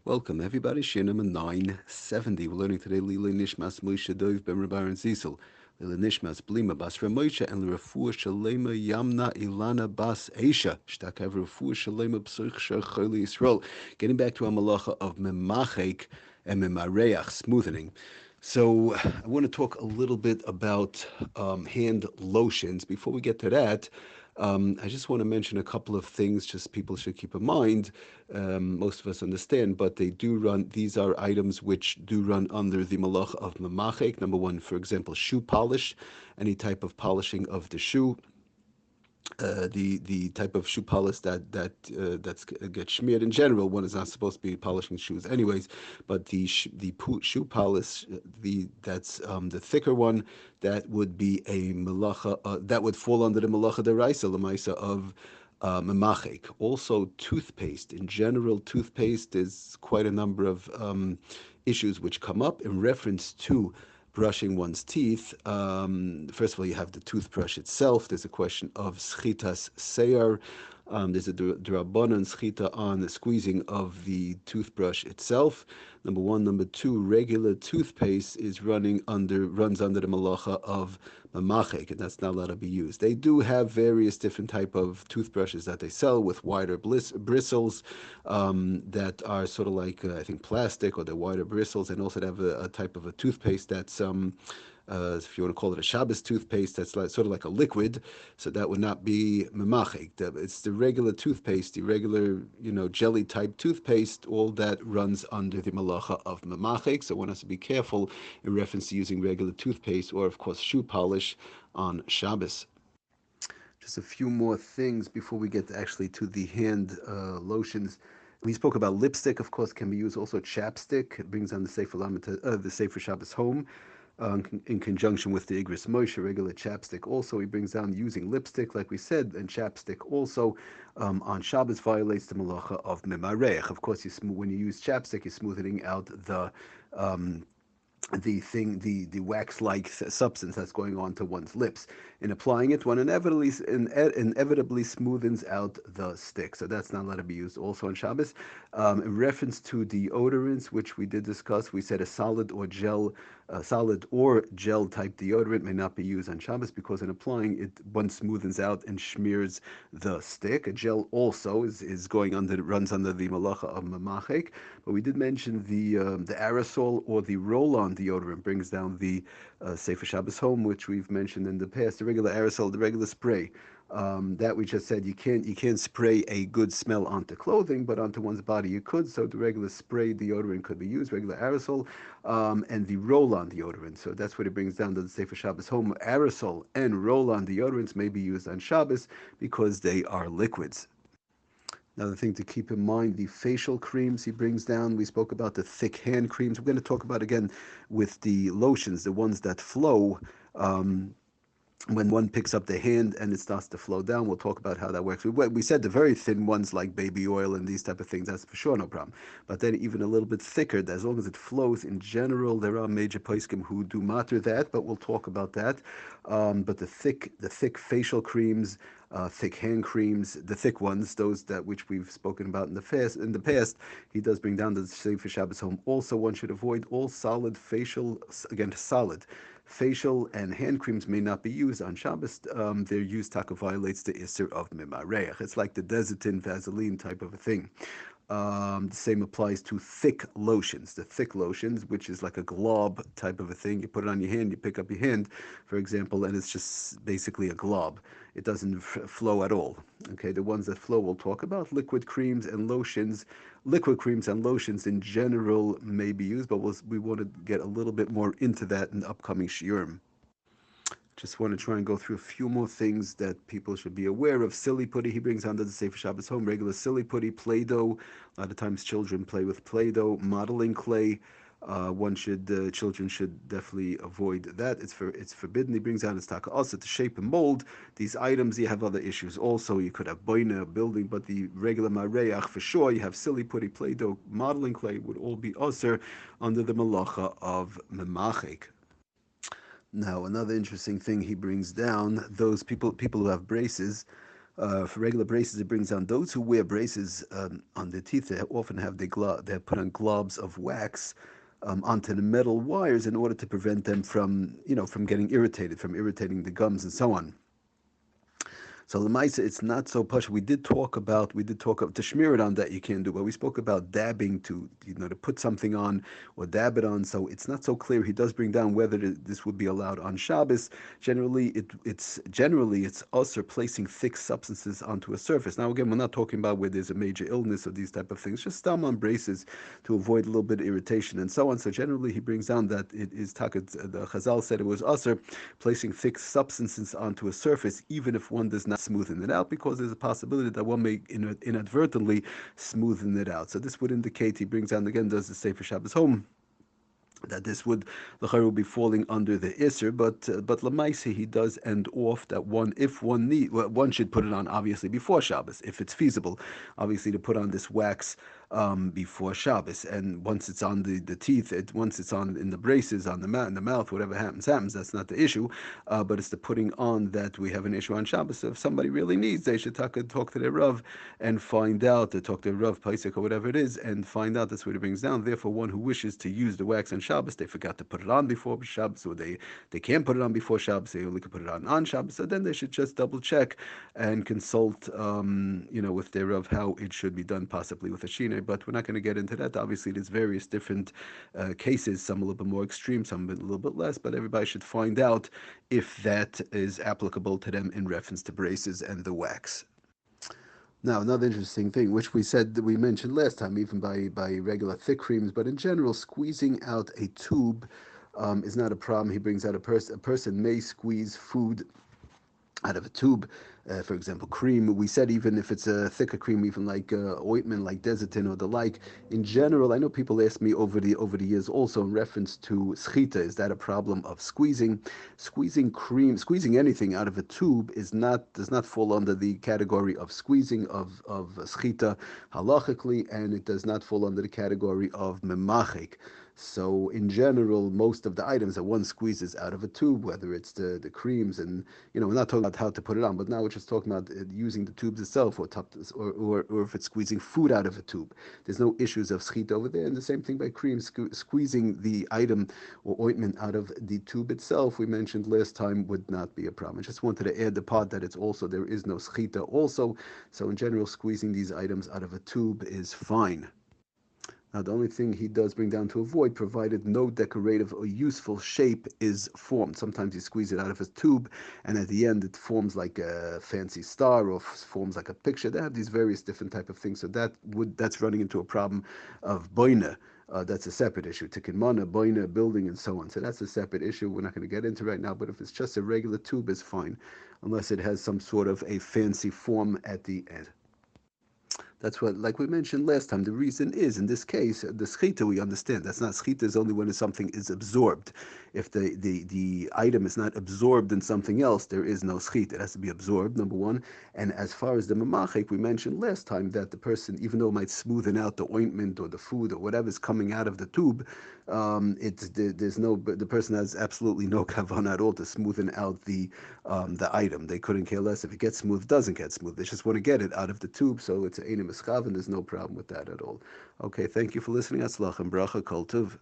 Welcome everybody, Shir number 970. We're learning today Lila Nishmas Moshe Dov Ben Rabbi and Zisel. Lila Nishmas Blima Bas Ramosha and Refuah Shalema Yamna Ilana Bas Aisha. Shtakav Refuah Shalema Psuch Shacholi Yisrael. Getting back to our melacha of MEMACHAIK and MEMAREACH, smoothening. So I want to talk a little bit about hand lotions. Before we get to that, I just want to mention a couple of things just people should keep in mind. Most of us understand, but they do run, these are items which do run under the melacha of memachek. Number one, for example, shoe polish, any type of polishing of the shoe. The type of shoe polish that gets smeared in general. One is not supposed to be polishing shoes, anyways. But the shoe polish, that's the thicker one, that would be a melacha. That would fall under the melacha deraisa lemaisa of memachek. Also, toothpaste. In general, toothpaste is quite a number of issues which come up in reference to brushing one's teeth. First of all, you have the toothbrush itself. There's a question of schitas seyar. There's a drabanan schita on the squeezing of the toothbrush itself. Number one. Number two, regular toothpaste runs under the malacha of memachek, and that's not allowed to be used. They do have various different type of toothbrushes that they sell with wider bristles that are sort of like I think plastic, or they're wider bristles, and also they have a type of a toothpaste that's if you want to call it a Shabbos toothpaste, that's sort of like a liquid, so that would not be memachek. It's the regular toothpaste, the regular, jelly type toothpaste, all that runs under the melacha of memachek. So one has to be careful in reference to using regular toothpaste or, of course, shoe polish on Shabbos. Just a few more things before we get actually to the hand lotions. We spoke about lipstick, of course, can be used. Also, chapstick. It brings on the Sefer Shabbos home. In conjunction with the Igris Moshe, regular chapstick. Also, he brings down using lipstick, like we said, and chapstick also on Shabbos violates the melacha of memarech. Of course, when you use chapstick, you're smoothing out the wax-like substance that's going on to one's lips. In applying it, one inevitably smoothens out the stick. So that's not allowed to be used also on Shabbos. In reference to deodorants, which we did discuss, we said a solid or gel type deodorant may not be used on Shabbos because in applying it, one smoothens out and smears the stick. A gel also runs under the malacha of memachek. But we did mention the aerosol or the roll-on deodorant brings down the Sefer Shabbos home, which we've mentioned in the past. The regular aerosol, the regular spray. That we just said you can't spray a good smell onto clothing, but onto one's body you could. So the regular spray deodorant could be used, regular aerosol, and the roll-on deodorant. So that's what it brings down to the Sefer Shabbos home. Aerosol and roll-on deodorants may be used on Shabbos because they are liquids. Another thing to keep in mind, the facial creams he brings down. We spoke about the thick hand creams. We're going to talk about again with the lotions, the ones that flow. When one picks up the hand and it starts to flow down, we'll talk about how that works. We said the very thin ones like baby oil and these type of things, that's for sure no problem. But then even a little bit thicker, as long as it flows, in general, there are major poskim who do matter that, but we'll talk about that. But the thick facial creams, thick hand creams, the thick ones, those that which we've spoken about in the past, he does bring down the Sefer Shabbos home. Also, one should avoid all solid facial and hand creams may not be used on Shabbos. Their use taka violates the Isser of Memarech. It's like the Desitin Vaseline type of a thing. The same applies to thick lotions. The thick lotions, which is like a glob type of a thing. You put it on your hand, you pick up your hand, for example, and it's just basically a glob. It doesn't flow at all. Okay, the ones that flow we'll talk about. Liquid creams and lotions in general may be used, but we want to get a little bit more into that in the upcoming SHIUR. Just want to try and go through a few more things that people should be aware of. Silly putty, he brings under the Sefer Shabbos home. Regular silly putty, Play-Doh. A lot of times children play with Play-Doh. Modeling clay. Children should definitely avoid that. It's forbidden. He brings out his taka also to shape and mold these items. You have other issues also. You could have boina, a building, but the regular mareach for sure. You have silly putty, Play-Doh, modeling clay would all be usher under the melacha of memachek. Now, another interesting thing he brings down, those people who have braces, For regular braces, it brings down those who wear braces on their teeth. They often have they put on globs of wax onto the metal wires in order to prevent them from, from getting irritated, from irritating the gums and so on. So Lemaisa, it's not so push. We did talk about to smear it on that you can't do, but we spoke about dabbing to, to put something on or dab it on. So it's not so clear. He does bring down whether this would be allowed on Shabbos. Generally it's us placing thick substances onto a surface. Now again, we're not talking about where there's a major illness or these type of things. Just stam on braces to avoid a little bit of irritation and so on. So generally, he brings down that it is takat. The Chazal said it was usher placing thick substances onto a surface, even if one does not smoothen it out, because there's a possibility that one may inadvertently smoothen it out. So this would indicate, he brings down again, does the Sefer Shabbos home, that this would be falling under the Isser, but Lamaisi, he does end off that one should put it on obviously before Shabbos if it's feasible, obviously to put on this wax before Shabbos, and once it's on the teeth, once it's on in the braces, on in the mouth, whatever happens. That's not the issue, but it's the putting on that we have an issue on Shabbos. So if somebody really needs, they should talk to their Rav and find out, to talk to their Rav Paisik or whatever it is, and find out. That's what it brings down. Therefore, one who wishes to use the wax on Shabbos, they forgot to put it on before Shabbos, or they can't put it on before Shabbos, they only can put it on Shabbos. So then they should just double check and consult, with their Rav how it should be done, possibly with a shiner. But we're not going to get into that. Obviously, there's various different cases, some a little bit more extreme, some a little bit less, but everybody should find out if that is applicable to them in reference to braces and the wax. Now, another interesting thing, which we mentioned last time, even by regular thick creams, but in general, squeezing out a tube is not a problem. He brings out a person may squeeze food out of a tube, for example, cream. We said even if it's a thicker cream, even like ointment, like Desitin or the like. In general, I know people ask me over the years also in reference to schita, is that a problem of squeezing cream, squeezing anything out of a tube does not fall under the category of squeezing of schita halachically, and it does not fall under the category of MEMACHAIK. So in general, most of the items that one squeezes out of a tube, whether it's the creams, and we're not talking about how to put it on, but now we're just talking about using the tubes itself, or if it's squeezing food out of a tube. There's no issues of schita over there. And the same thing by cream, squeezing the item or ointment out of the tube itself, we mentioned last time, would not be a problem. I just wanted to add the part that there is no schita also. So in general, squeezing these items out of a tube is fine. Now, the only thing he does bring down to avoid, provided no decorative or useful shape is formed. Sometimes you squeeze it out of a tube, and at the end it forms like a fancy star or forms like a picture. They have these various different type of things. So that's running into a problem of boina. That's a separate issue. Tikkun mana, boina, building, and so on. So that's a separate issue we're not going to get into right now. But if it's just a regular tube, it's fine, unless it has some sort of a fancy form at the end. That's what, like we mentioned last time, the reason is, in this case, the schita, we understand. That's not schita is only when something is absorbed. If the item is not absorbed in something else, there is no schita. It has to be absorbed, number one. And as far as the memachik, we mentioned last time that the person, even though it might smoothen out the ointment or the food or whatever's coming out of the tube, the person has absolutely no kavanah at all to smoothen out the item. They couldn't care less if it gets smooth, doesn't get smooth. They just want to get it out of the tube, so it's ein mischav, and there's no problem with that at all. Okay, thank you for listening. Atzlach and bracha, kol tuv.